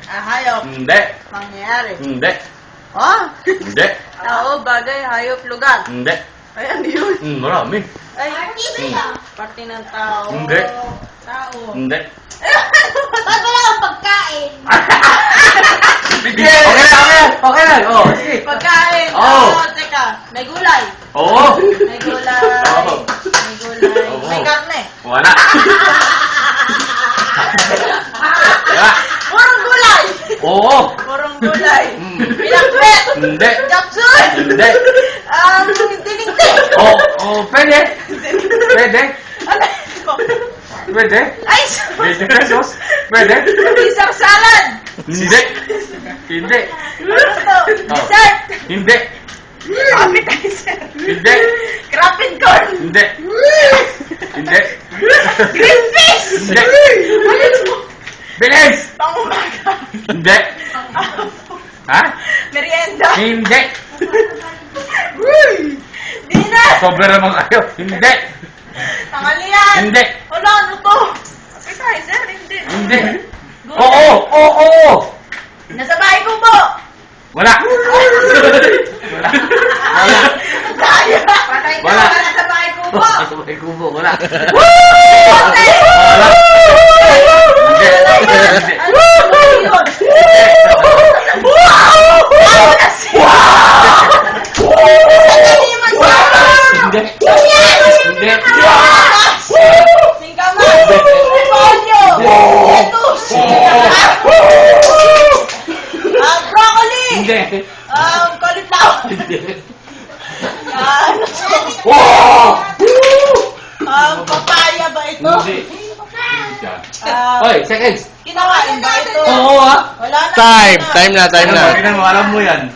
Hayop. Hindi. Mangyayari. Hindi. Oh? Hindi. Tao, bagay, hayop, lugar. Hindi. Ay, ano yun? Marami. Ay, parte ng tao. Hindi. Tao. Hindi. Ba't wala kang pagkain? Okay na. Oh, sige. Pagkain. Oo. Teka. May gulay. Oo. May gulay. Oo. May gulay. Oo. May karne. Wala. Wala. Purong gulay. Oo. Purong gulay. Mm. Pinakbet. Hindi. Kapsul. Hindi. Tinigti. Oo, pwede. Pwede. Ano? Pwede. Ay, 20 pesos. Pwede. isang salad. Hindi. Hindi. Ano to? Oh. Dessert. Hindi. Appetizer. Hindi. Crab corn. Hindi. Hindi. Green fish. Hindi. Ano to? Bilis! Pangumaga. Hindi. Ha? Merienda. Hindi. Dinner. Sobra naman kayo. Hindi. Tanghalian. Hindi. Wala, ano to? Appetizer. Hindi. Hindi. Gulay. Oo. Nasa bahay ko po. Wala. Wala. Wala. Tayo. Patay ka. Wala. Nasa bahay ko po. Sabay kubo. Wala. Bote. Wala. Hindi. Hindi. Ano yun? Wow! Wow! Hindi man siya. Hindi. Hindi. Singkaman. Repolyo. Lettuce. Broccoli. Hindi. Cauliflower. Hindi. Yan. Papaya ba ito? Hindi. Hoy, seconds. Kinawain ba ito? Oo, ha? Wala na. Time na. Alam mo yan.